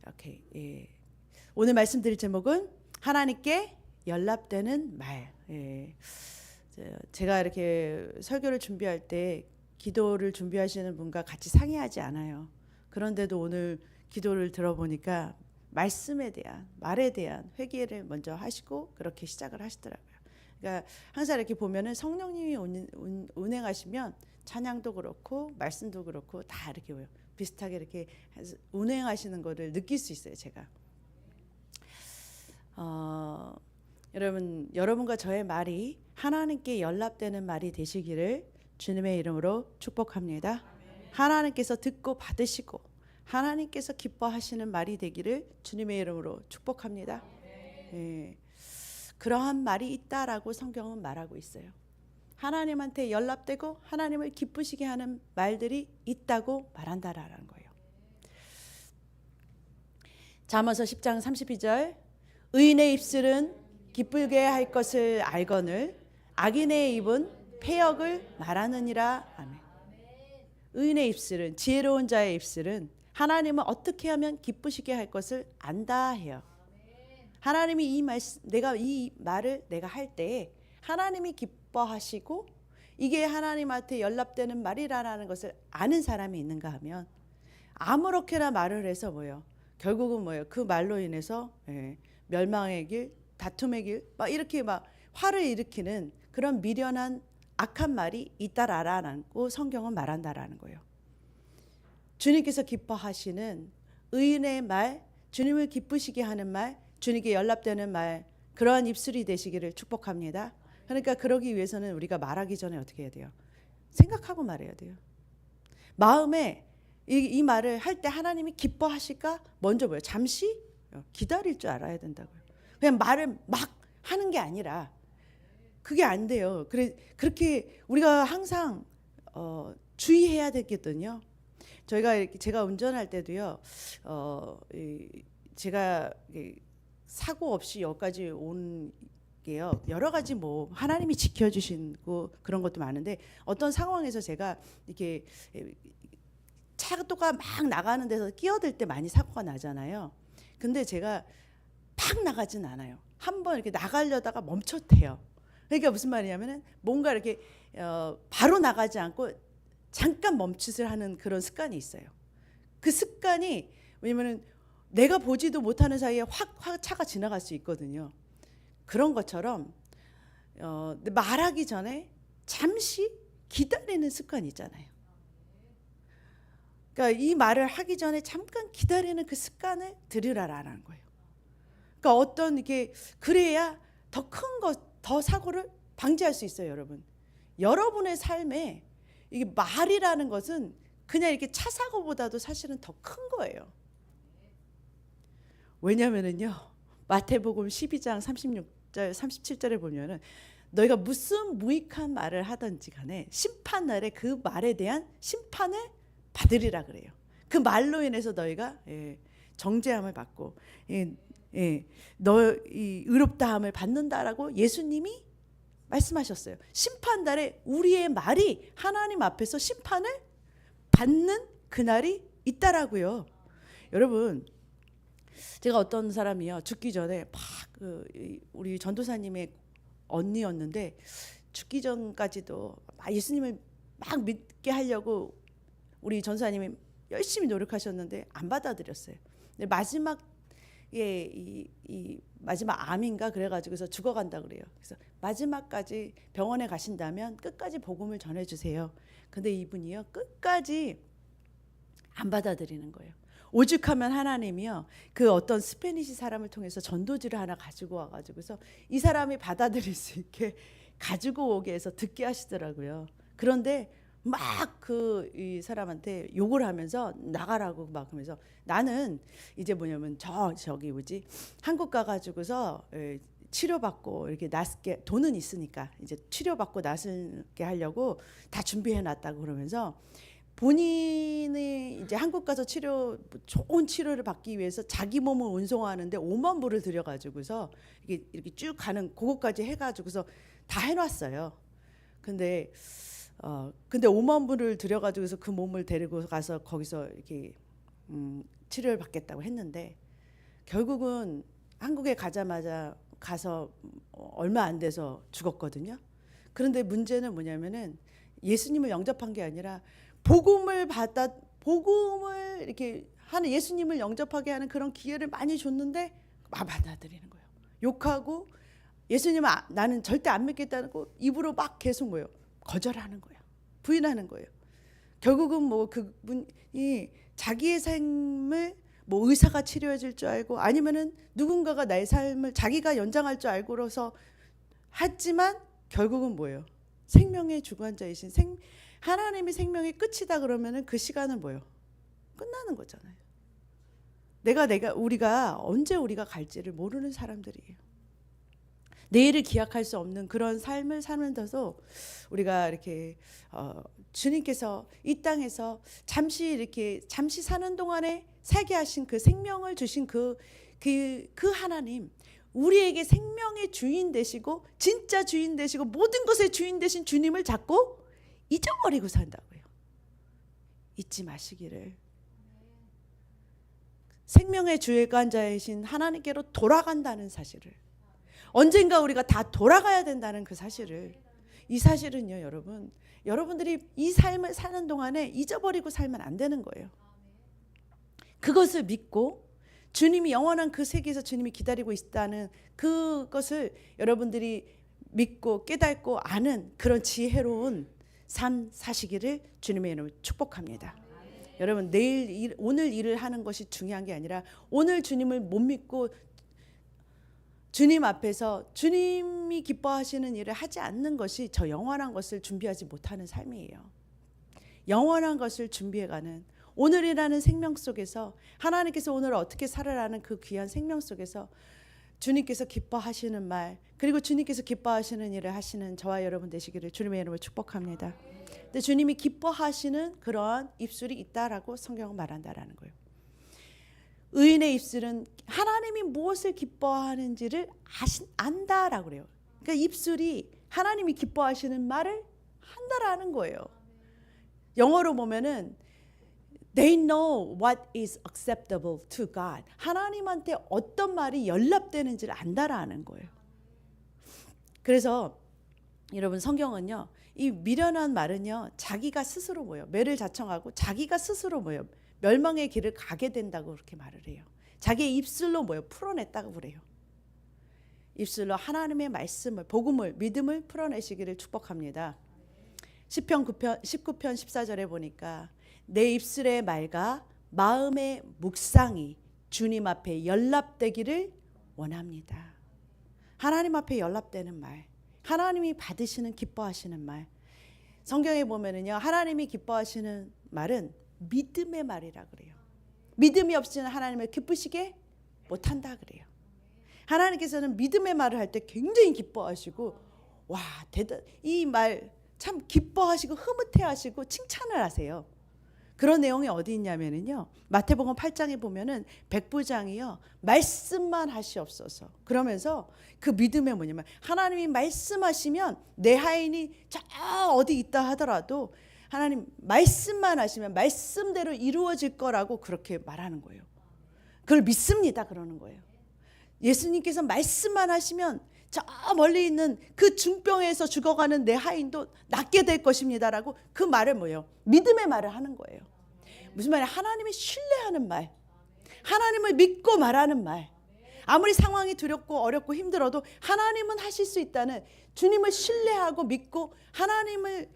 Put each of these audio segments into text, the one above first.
이렇게 오늘 말씀드릴 제목은 하나님께 연락되는 말. 제가 이렇게 설교를 준비할 때 기도를 준비하시는 분과 같이 상의하지 않아요. 그런데도 오늘 기도를 들어보니까 말씀에 대한, 말에 대한 회개를 먼저 하시고 그렇게 시작을 하시더라고요. 그러니까 항상 이렇게 보면은 성령님이 운행하시면 찬양도 그렇고 말씀도 그렇고 다 이렇게 비슷하게 이렇게 운행하시는 거를 느낄 수 있어요, 제가. 여러분과 저의 말이 하나님께 연락되는 말이 되시기를 주님의 이름으로 축복합니다. 하나님께서 듣고 받으시고 하나님께서 기뻐하시는 말이 되기를 주님의 이름으로 축복합니다. 그러한 말이 있다라고 성경은 말하고 있어요. 하나님한테 연락되고 하나님을 기쁘시게 하는 말들이 있다고 말한다라는 거예요. 잠언서 10장 32절 의인의 입술은 기쁘게 할 것을 알거늘 악인의 입은 패역을 말하느니라. 아멘. 의인의 입술은, 지혜로운 자의 입술은 하나님은 어떻게 하면 기쁘시게 할 것을 안다 해요. 하나님이 이 말을 내가 할 때 하나님이 기뻐하시고 이게 하나님한테 연락되는 말이라는 것을 아는 사람이 있는가 하면 아무렇게나 말을 해서 결국은 그 말로 인해서 멸망의 길, 다툼의 길, 이렇게 화를 일으키는 그런 미련한 악한 말이 있다라고 성경은 말한다라는 거예요. 주님께서 기뻐하시는 의인의 말, 주님을 기쁘시게 하는 말, 주님께 연락되는 말, 그러한 입술이 되시기를 축복합니다. 그러니까 그러기 위해서는 우리가 말하기 전에 어떻게 해야 돼요? 생각하고 말해야 돼요. 마음에 이 말을 할 때 하나님이 기뻐하실까? 먼저 잠시 기다릴 줄 알아야 된다고요. 그냥 말을 막 하는 게 아니라 그게 안 돼요. 그렇게 우리가 항상 주의해야 되거든요. 제가 운전할 때도요. 제가 사고 없이 여기까지 온 게요. 여러 가지 하나님이 지켜주시고 그런 것도 많은데 어떤 상황에서 제가 이렇게 차도가 막 나가는 데서 끼어들 때 많이 사고가 나잖아요. 근데 제가 팍 나가진 않아요. 한번 이렇게 나가려다가 멈췄대요. 그러니까 무슨 말이냐면은 뭔가 이렇게 바로 나가지 않고 잠깐 멈칫을 하는 그런 습관이 있어요. 그 습관이 왜냐면은 내가 보지도 못하는 사이에 확 차가 지나갈 수 있거든요. 그런 것처럼 말하기 전에 잠시 기다리는 습관이 있잖아요. 그러니까 이 말을 하기 전에 잠깐 기다리는 그 습관을 들으라라는 거예요. 그러니까 이게 그래야 더 큰 더 사고를 방지할 수 있어요, 여러분. 여러분의 삶에 이게 말이라는 것은 그냥 이렇게 차 사고보다도 사실은 더 큰 거예요. 왜냐면은요, 마태복음 12장 36절, 37절에 보면은 너희가 무슨 무익한 말을 하든지 간에 심판날에 그 말에 대한 심판을 받으리라 그래요. 그 말로 인해서 너희가 정죄함을 받고 너희 의롭다함을 받는다라고 예수님이 말씀하셨어요. 심판날에 우리의 말이 하나님 앞에서 심판을 받는 그날이 있다라고요. 여러분, 제가 어떤 사람이요 죽기 전에 우리 전도사님의 언니였는데 죽기 전까지도 예수님을 막 믿게 하려고 우리 전도사님이 열심히 노력하셨는데 안 받아들였어요. 근데 마지막에 이 마지막 암인가 그래가지고서 죽어간다 그래요. 그래서 마지막까지 병원에 가신다면 끝까지 복음을 전해주세요. 근데 이분이요 끝까지 안 받아들이는 거예요. 오죽하면 하나님이요 그 어떤 스페니시 사람을 통해서 전도지를 하나 가지고 와가지고서 이 사람이 받아들일 수 있게 가지고 오게 해서 듣게 하시더라고요. 그런데 막 이 사람한테 욕을 하면서 나가라고 막 하면서 나는 이제 저기 한국 가가지고서 치료받고 이렇게 낫게 돈은 있으니까 이제 치료받고 낫게 하려고 다 준비해 놨다고 그러면서 본인이 이제 한국 가서 좋은 치료를 받기 위해서 자기 몸을 운송하는데 5만 불을 들여가지고서 이렇게 쭉 가는 그거까지 해가지고서 다 해놨어요. 근데 근데 5만 불을 들여가지고서 그 몸을 데리고 가서 거기서 이렇게 치료를 받겠다고 했는데 결국은 한국에 가자마자 가서 얼마 안 돼서 죽었거든요. 그런데 문제는 뭐냐면은 예수님을 영접한 게 아니라 복음을 이렇게 하는, 예수님을 영접하게 하는 그런 기회를 많이 줬는데 막 받아들이는 거예요. 욕하고 예수님은 나는 절대 안 믿겠다고 입으로 막 계속 뭐예요? 거절하는 거예요. 부인하는 거예요. 결국은 뭐 그분이 자기의 삶을 뭐 의사가 치료해 줄 줄 알고 아니면은 누군가가 나의 삶을 자기가 연장할 줄 알고서 했지만 결국은 뭐예요? 생명의 주관자이신 하나님이 생명의 끝이다 그러면은 그 시간은 뭐예요? 끝나는 거잖아요. 우리가 언제 우리가 갈지를 모르는 사람들이에요. 내일을 기약할 수 없는 그런 삶을 사면서도 우리가 이렇게 주님께서 이 땅에서 잠시 사는 동안에 살게 하신 그 생명을 주신 그 하나님, 우리에게 생명의 주인 되시고 진짜 주인 되시고 모든 것의 주인 되신 주님을 자꾸 잊어버리고 산다고요. 잊지 마시기를. 생명의 주관자이신 하나님께로 돌아간다는 사실을, 언젠가 우리가 다 돌아가야 된다는 그 사실을, 이 사실은요 여러분들이 이 삶을 사는 동안에 잊어버리고 살면 안 되는 거예요. 그것을 믿고 주님이 영원한 그 세계에서 주님이 기다리고 있다는 그것을 여러분들이 믿고 깨닫고 아는 그런 지혜로운 삶 사시기를 주님의 이름으로 축복합니다. 여러분, 오늘 일을 하는 것이 중요한 게 아니라 오늘 주님을 못 믿고 주님 앞에서 주님이 기뻐하시는 일을 하지 않는 것이 저 영원한 것을 준비하지 못하는 삶이에요. 영원한 것을 준비해가는 오늘이라는 생명 속에서 하나님께서 오늘 어떻게 살아라는 그 귀한 생명 속에서 주님께서 기뻐하시는 말, 그리고 주님께서 기뻐하시는 일을 하시는 저와 여러분 되시기를 주님의 이름으로 축복합니다. 근데 주님이 기뻐하시는 그러한 입술이 있다라고 성경은 말한다라는 거예요. 의인의 입술은 하나님이 무엇을 기뻐하는지를 안다라고 그래요. 그러니까 입술이 하나님이 기뻐하시는 말을 한다라는 거예요. 영어로 보면은 They know what is acceptable to God. 하나님한테 어떤 말이 연락되는지를 안다라는 거예요. 그래서 여러분, 성경은요, 이 미련한 말은요, 자기가 스스로 매를 자청하고 자기가 스스로 멸망의 길을 가게 된다고 그렇게 말을 해요. 자기의 입술로 풀어냈다고 그래요. 입술로 하나님의 말씀을, 복음을, 믿음을 풀어내시기를 축복합니다. 시편 19편 14절에 보니까 내 입술의 말과 마음의 묵상이 주님 앞에 연락되기를 원합니다. 하나님 앞에 연락되는 말, 하나님이 받으시는 기뻐하시는 말. 성경에 보면은요, 하나님이 기뻐하시는 말은 믿음의 말이라 그래요. 믿음이 없이는 하나님을 기쁘시게 못한다 그래요. 하나님께서는 믿음의 말을 할 때 굉장히 기뻐하시고, 와, 이 말 참 기뻐하시고 흐뭇해하시고 칭찬을 하세요. 그런 내용이 어디 있냐면은요, 마태복음 8장에 보면은 백부장이요, 말씀만 하시옵소서 그러면서 그 믿음이 뭐냐면, 하나님이 말씀하시면 내 하인이 저 어디 있다 하더라도 하나님 말씀만 하시면 말씀대로 이루어질 거라고 그렇게 말하는 거예요. 그걸 믿습니다 그러는 거예요. 예수님께서 말씀만 하시면 저 멀리 있는 그 중병에서 죽어가는 내 하인도 낫게 될 것입니다라고 그 말을 믿음의 말을 하는 거예요. 무슨 말이야? 하나님이 신뢰하는 말, 하나님을 믿고 말하는 말. 아무리 상황이 두렵고 어렵고 힘들어도 하나님은 하실 수 있다는, 주님을 신뢰하고 믿고 하나님의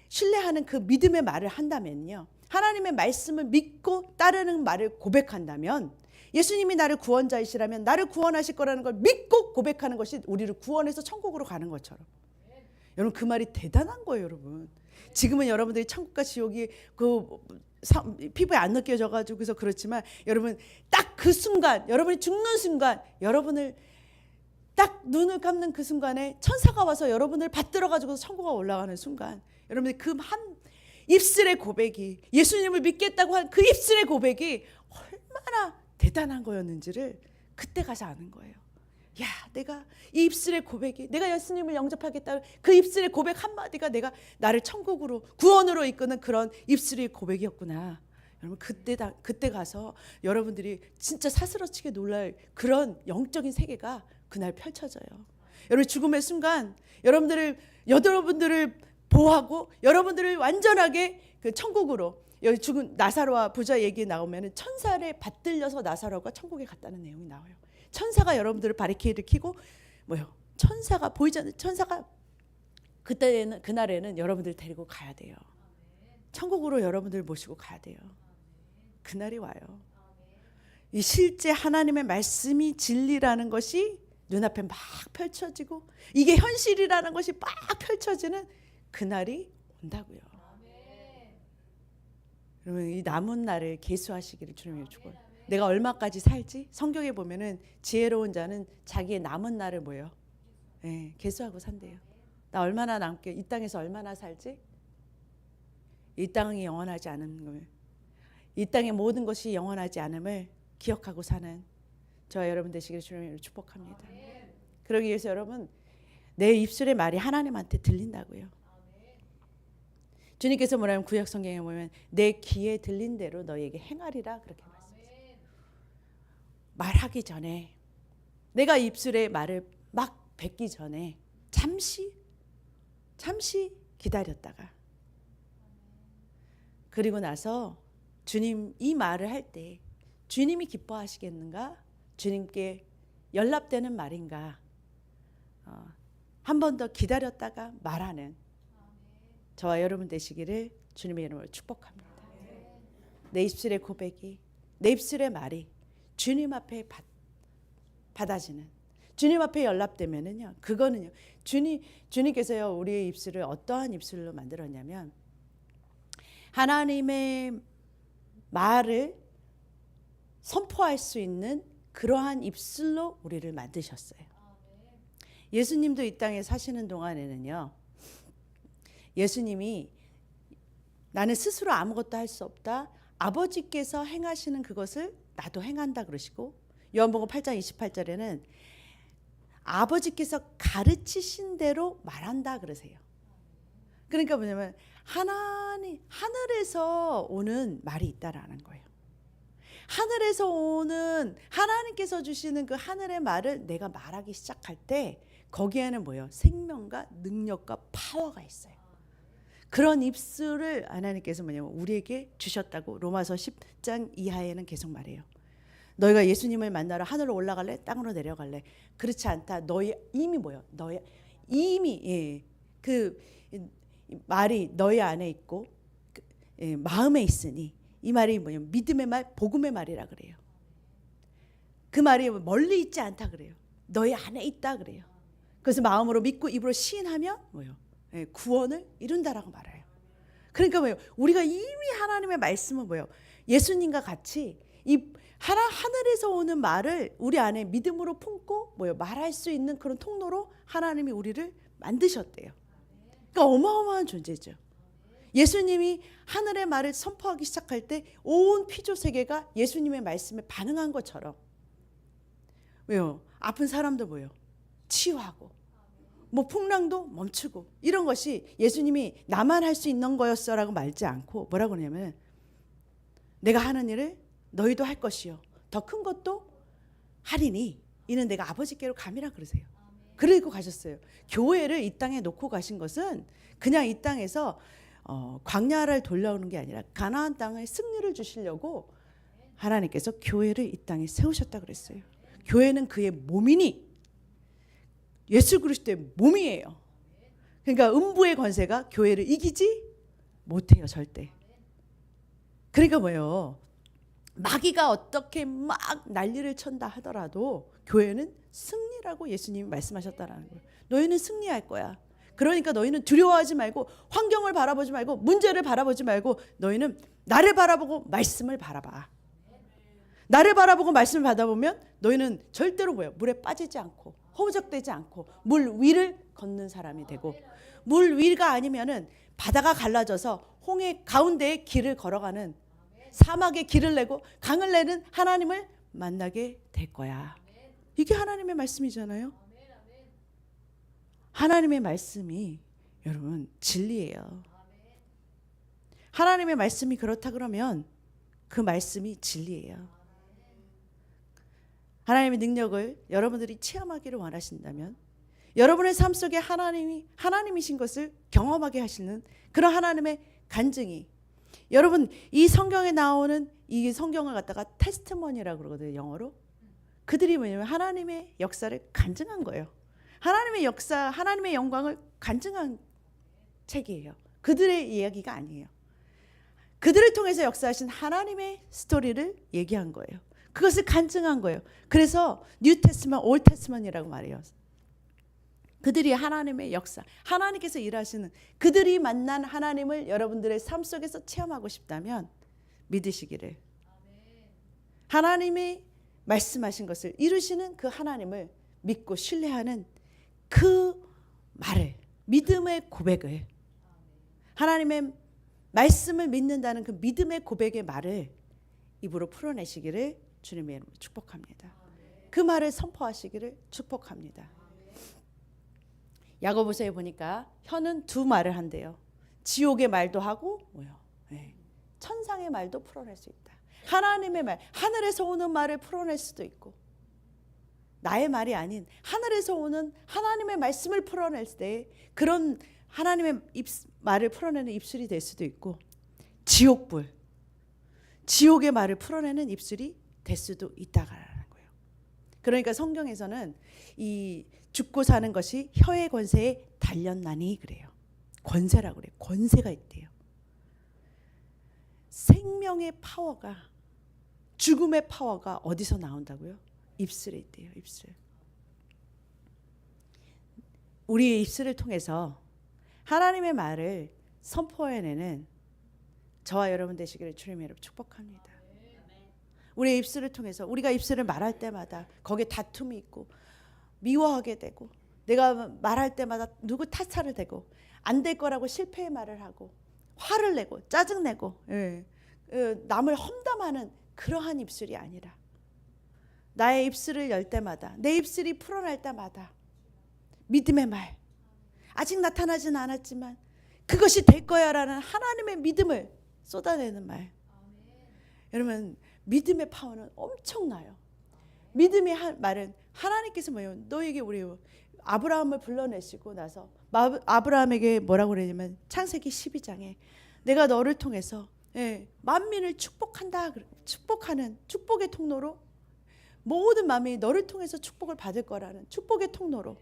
신뢰하는 그 믿음의 말을 한다면요, 하나님의 말씀을 믿고 따르는 말을 고백한다면, 예수님이 나를 구원자이시라면 나를 구원하실 거라는 걸 믿고 고백하는 것이 우리를 구원해서 천국으로 가는 것처럼. 여러분, 그 말이 대단한 거예요. 여러분, 지금은 여러분들이 천국과 지옥이 피부에 안 느껴져가지고 그래서 그렇지만, 여러분 딱 그 순간, 여러분이 죽는 순간, 여러분을 딱 눈을 감는 그 순간에 천사가 와서 여러분을 받들어가지고 천국에 올라가는 순간, 여러분이 그 한 입술의 고백이, 예수님을 믿겠다고 한 그 입술의 고백이 얼마나 대단한 거였는지를 그때 가서 아는 거예요. 야, 내가 이 입술의 고백이, 내가 예수님을 영접하겠다, 그 입술의 고백 한마디가 내가 나를 천국으로, 구원으로 이끄는 그런 입술의 고백이었구나. 여러분, 그때 가서 여러분들이 진짜 사스러치게 놀랄 그런 영적인 세계가 그날 펼쳐져요. 여러분, 죽음의 순간 여러분들을 보호하고 여러분들을 완전하게 그 천국으로, 여기 죽은 나사로와 부자 얘기 나오면 천사를 받들려서 나사로가 천국에 갔다는 내용이 나와요. 천사가 여러분들을 바리케이드를 켜고 천사가 보이잖아요. 천사가 그날에는 여러분들 데리고 가야 돼요. 천국으로 여러분들 모시고 가야 돼요. 그날이 와요. 이 실제 하나님의 말씀이 진리라는 것이 눈앞에 막 펼쳐지고 이게 현실이라는 것이 막 펼쳐지는 그날이 온다고요. 여러분, 이 남은 날을 계수하시기를 주님이 축원해요. 내가 얼마까지 살지? 성경에 보면은 지혜로운 자는 자기의 남은 날을 계수하고 산대요. 나 얼마나 남게, 이 땅에서 얼마나 살지? 이 땅이 영원하지 않은 걸, 이 땅의 모든 것이 영원하지 않음을 기억하고 사는 저와 여러분 되시기를 주님으로 축복합니다. 그러기 위해서 여러분, 내 입술의 말이 하나님한테 들린다고요. 주님께서 뭐라면 구약 성경에 보면 내 귀에 들린 대로 너에게 행하리라 그렇게 말씀하세요. 말하기 전에, 내가 입술의 말을 막 뱉기 전에 잠시 기다렸다가, 그리고 나서 주님 이 말을 할 때 주님이 기뻐하시겠는가? 주님께 연락되는 말인가? 한 번 더 기다렸다가 말하는 저와 여러분 되시기를 주님의 이름으로 축복합니다. 내 입술의 고백이, 내 입술의 말이 주님 앞에 받아지는, 주님 앞에 연락되면은요, 그거는요, 주님께서요 우리의 입술을 어떠한 입술로 만들었냐면 하나님의 말을 선포할 수 있는 그러한 입술로 우리를 만드셨어요. 예수님도 이 땅에 사시는 동안에는요, 예수님이 나는 스스로 아무것도 할 수 없다, 아버지께서 행하시는 그것을 나도 행한다 그러시고, 요한복음 8장 28절에는 아버지께서 가르치신 대로 말한다 그러세요. 그러니까 뭐냐면 하늘에서 오는 말이 있다라는 거예요. 하늘에서 오는, 하나님께서 주시는 그 하늘의 말을 내가 말하기 시작할 때 거기에는 뭐예요? 생명과 능력과 파워가 있어요. 그런 입술을 하나님께서 뭐냐면 우리에게 주셨다고 로마서 10장 이하에는 계속 말해요. 너희가 예수님을 만나러 하늘로 올라갈래? 땅으로 내려갈래? 그렇지 않다. 너희 이미 뭐예요? 너희 이미 그 말이 너희 안에 있고 마음에 있으니, 이 말이 뭐냐면 믿음의 말, 복음의 말이라 그래요. 그 말이 멀리 있지 않다 그래요. 너희 안에 있다 그래요. 그래서 마음으로 믿고 입으로 시인하면 뭐예요? 구원을 이룬다라고 말해요. 그러니까 뭐예요? 우리가 이미 하나님의 말씀은 뭐예요? 예수님과 같이 이 하늘에서 오는 말을 우리 안에 믿음으로 품고 뭐예요? 말할 수 있는 그런 통로로 하나님이 우리를 만드셨대요. 그러니까 어마어마한 존재죠. 예수님이 하늘의 말을 선포하기 시작할 때 온 피조 세계가 예수님의 말씀에 반응한 것처럼, 왜요? 아픈 사람도 뭐예요? 치유하고, 뭐 풍랑도 멈추고, 이런 것이 예수님이 나만 할 수 있는 거였어라고 말지 않고 뭐라고 그러냐면 내가 하는 일을 너희도 할 것이요 더 큰 것도 하리니 이는 내가 아버지께로 감이라 그러세요. 그리고 가셨어요. 교회를 이 땅에 놓고 가신 것은 그냥 이 땅에서 광야를 돌려오는 게 아니라 가나안 땅에 승리를 주시려고 하나님께서 교회를 이 땅에 세우셨다 그랬어요. 교회는 그의 몸이니 예수 그리스도의 몸이에요. 그러니까 음부의 권세가 교회를 이기지 못해요, 절대. 그러니까 뭐예요? 마귀가 어떻게 막 난리를 쳤다 하더라도 교회는 승리라고 예수님이 말씀하셨다라는 거예요. 너희는 승리할 거야. 그러니까 너희는 두려워하지 말고, 환경을 바라보지 말고, 문제를 바라보지 말고, 너희는 나를 바라보고 말씀을 바라봐. 나를 바라보고 말씀을 받아보면 너희는 절대로 뭐예요? 물에 빠지지 않고 허우적대지 않고 물 위를 걷는 사람이 되고, 물 위가 아니면은 바다가 갈라져서 홍해 가운데에 길을 걸어가는, 사막에 길을 내고 강을 내는 하나님을 만나게 될 거야. 이게 하나님의 말씀이잖아요. 하나님의 말씀이 여러분 진리예요. 하나님의 말씀이 그렇다 그러면 그 말씀이 진리예요. 하나님의 능력을 여러분들이 체험하기를 원하신다면 여러분의 삶 속에 하나님이신 것을 경험하게 하시는 그런 하나님의 간증이, 여러분 이 성경에 나오는 이 성경을 갖다가 테스트머니라고 그러거든요, 영어로. 그들이 뭐냐면 하나님의 역사를 간증한 거예요. 하나님의 역사, 하나님의 영광을 간증한 책이에요. 그들의 이야기가 아니에요. 그들을 통해서 역사하신 하나님의 스토리를 얘기한 거예요. 그것을 간증한 거예요. 그래서 뉴 테스먼, 올 테스먼이라고 말해요. 그들이 하나님의 역사, 하나님께서 일하시는, 그들이 만난 하나님을 여러분들의 삶 속에서 체험하고 싶다면 믿으시기를, 하나님이 말씀하신 것을 이루시는 그 하나님을 믿고 신뢰하는 그 말을, 믿음의 고백을, 하나님의 말씀을 믿는다는 그 믿음의 고백의 말을 입으로 풀어내시기를 주님의 이름으로 축복합니다. 그 말을 선포하시기를 축복합니다. 야고보서에 보니까 혀는 두 말을 한대요. 지옥의 말도 하고 천상의 말도 풀어낼 수 있다. 하나님의 말, 하늘에서 오는 말을 풀어낼 수도 있고, 나의 말이 아닌 하늘에서 오는 하나님의 말씀을 풀어낼 때 그런 하나님의 말을 풀어내는 입술이 될 수도 있고, 지옥의 말을 풀어내는 입술이 될 수도 있다라는 거예요. 그러니까 성경에서는 이 죽고 사는 것이 혀의 권세에 달렸나니 그래요. 권세라고 그래요. 권세가 있대요. 생명의 파워가, 죽음의 파워가 어디서 나온다고요? 입술에 있대요. 입술. 우리의 입술을 통해서 하나님의 말을 선포해내는 저와 여러분 되시기를 주님의 이름으로 축복합니다. 우리의 입술을 통해서, 우리가 입술을 말할 때마다 거기에 다툼이 있고 미워하게 되고, 내가 말할 때마다 누구 탓을 대고 안 될 거라고 실패의 말을 하고 화를 내고 짜증내고 남을 험담하는 그러한 입술이 아니라, 나의 입술을 열 때마다, 내 입술이 풀어날 때마다 믿음의 말, 아직 나타나지는 않았지만 그것이 될 거야 라는 하나님의 믿음을 쏟아내는 말. 여러분 믿음의 파워는 엄청나요. 믿음의 말은 하나님께서 뭐예요? 너에게 우리 아브라함을 불러내시고 나서 아브라함에게 뭐라고 그러냐면 창세기 12장에 내가 너를 통해서 만민을 축복한다, 축복하는 축복의 통로로, 모든 만민이 너를 통해서 축복을 받을 거라는 축복의 통로로,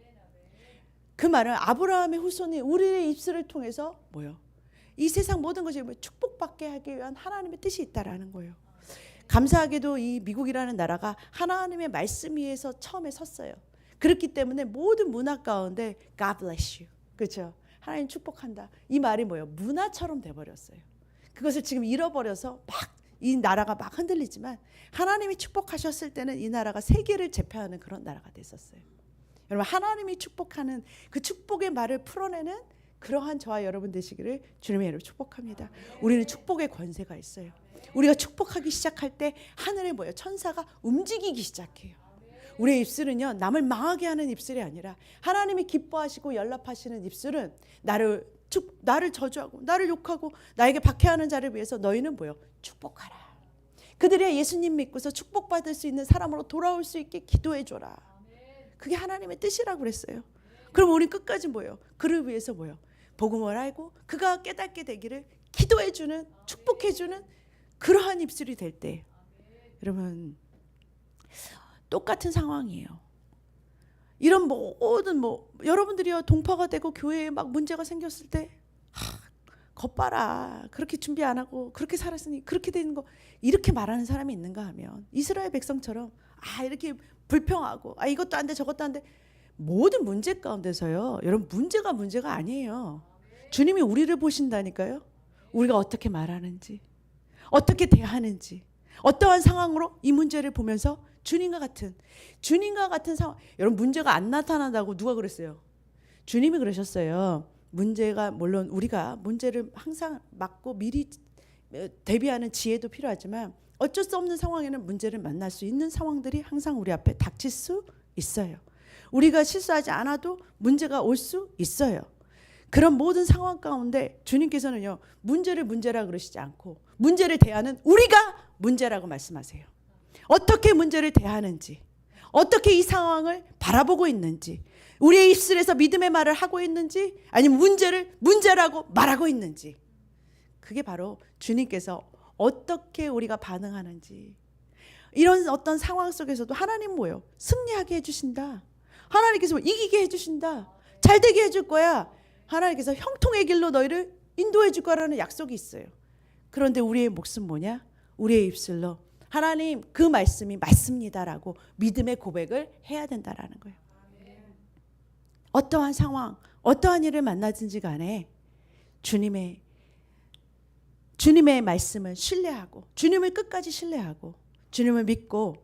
그 말은 아브라함의 후손이 우리의 입술을 통해서 뭐요? 이 세상 모든 것이 축복받게 하기 위한 하나님의 뜻이 있다라는 거예요. 감사하게도 이 미국이라는 나라가 하나님의 말씀 위에서 처음에 섰어요. 그렇기 때문에 모든 문화 가운데 God bless you, 그렇죠? 하나님 축복한다, 이 말이 뭐예요? 문화처럼 돼버렸어요. 그것을 지금 잃어버려서 막 이 나라가 막 흔들리지만, 하나님이 축복하셨을 때는 이 나라가 세계를 제패하는 그런 나라가 됐었어요. 여러분 하나님이 축복하는 그 축복의 말을 풀어내는 그러한 저와 여러분 되시기를 주님의 이름으로 축복합니다. 우리는 축복의 권세가 있어요. 우리가 축복하기 시작할 때 하늘에 뭐예요? 천사가 움직이기 시작해요. 우리의 입술은요, 남을 망하게 하는 입술이 아니라 하나님이 기뻐하시고 연락하시는 입술은 나를 저주하고 나를 욕하고 나에게 박해하는 자를 위해서 너희는 뭐예요? 축복하라. 그들이 예수님 믿고서 축복받을 수 있는 사람으로 돌아올 수 있게 기도해줘라. 그게 하나님의 뜻이라고 그랬어요. 그럼 우린 끝까지 뭐예요? 그를 위해서 뭐예요? 복음을 알고 그가 깨닫게 되기를 기도해주는, 축복해주는 그러한 입술이 될 때, 여러분 똑같은 상황이에요. 이런 모든 여러분들이요 동파가 되고 교회에 막 문제가 생겼을 때 겉봐라, 그렇게 준비 안 하고 그렇게 살았으니 그렇게 되는 거, 이렇게 말하는 사람이 있는가 하면 이스라엘 백성처럼 이렇게 불평하고 이것도 안 돼 저것도 안 돼, 모든 문제 가운데서요, 여러분 문제가 아니에요. 주님이 우리를 보신다니까요. 우리가 어떻게 말하는지, 어떻게 대하는지, 어떠한 상황으로 이 문제를 보면서 주님과 같은 상황. 여러분 문제가 안 나타난다고 누가 그랬어요? 주님이 그러셨어요. 문제가, 물론 우리가 문제를 항상 막고 미리 대비하는 지혜도 필요하지만 어쩔 수 없는 상황에는 문제를 만날 수 있는 상황들이 항상 우리 앞에 닥칠 수 있어요. 우리가 실수하지 않아도 문제가 올 수 있어요. 그런 모든 상황 가운데 주님께서는요, 문제를 문제라 그러시지 않고 문제를 대하는 우리가 문제라고 말씀하세요. 어떻게 문제를 대하는지, 어떻게 이 상황을 바라보고 있는지, 우리의 입술에서 믿음의 말을 하고 있는지, 아니면 문제를 문제라고 말하고 있는지, 그게 바로 주님께서 어떻게 우리가 반응하는지, 이런 어떤 상황 속에서도 하나님 뭐예요? 승리하게 해주신다. 하나님께서 이기게 해주신다. 잘되게 해줄 거야. 하나님께서 형통의 길로 너희를 인도해 줄 거라는 약속이 있어요. 그런데 우리의 몫은 뭐냐? 우리의 입술로 하나님 그 말씀이 맞습니다라고 믿음의 고백을 해야 된다라는 거예요. 어떠한 상황, 어떠한 일을 만나든지 간에 주님의 말씀을 신뢰하고, 주님을 끝까지 신뢰하고, 주님을 믿고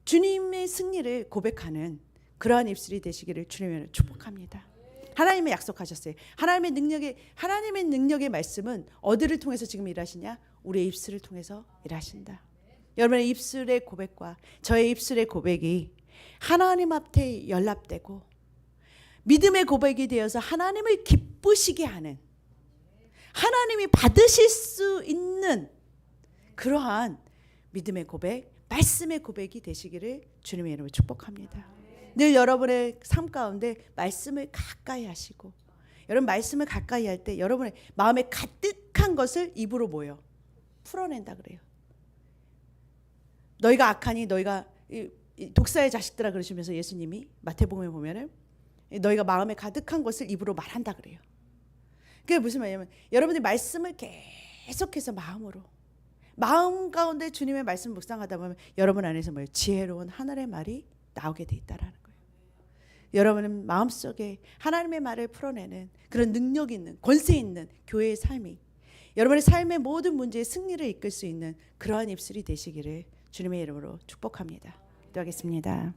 주님의 승리를 고백하는 그러한 입술이 되시기를 주님을 축복합니다. 하나님이 약속하셨어요. 하나님의 능력의 말씀은 어디를 통해서 지금 일하시냐? 우리의 입술을 통해서 일하신다. 여러분의 입술의 고백과 저의 입술의 고백이 하나님 앞에 연합되고 믿음의 고백이 되어서 하나님을 기쁘시게 하는, 하나님이 받으실 수 있는 그러한 믿음의 고백, 말씀의 고백이 되시기를 주님의 이름으로 축복합니다. 늘 여러분의 삶 가운데 말씀을 가까이 하시고, 여러분 말씀을 가까이 할 때 여러분의 마음에 가득한 것을 입으로 뭐요? 풀어낸다 그래요. 너희가 악하니 너희가 독사의 자식들아 그러시면서 예수님이 마태복음에 보면은 너희가 마음에 가득한 것을 입으로 말한다 그래요. 그게 무슨 말이냐면 여러분이 말씀을 계속해서 마음 가운데 주님의 말씀 묵상하다 보면 여러분 안에서 뭐예요? 지혜로운 하늘의 말이 나오게 돼 있다라는 거예요. 여러분은 마음속에 하나님의 말을 풀어내는 그런 능력 있는, 권세 있는 교회의 삶이 여러분의 삶의 모든 문제에 승리를 이끌 수 있는 그러한 입술이 되시기를 주님의 이름으로 축복합니다. 기도하겠습니다.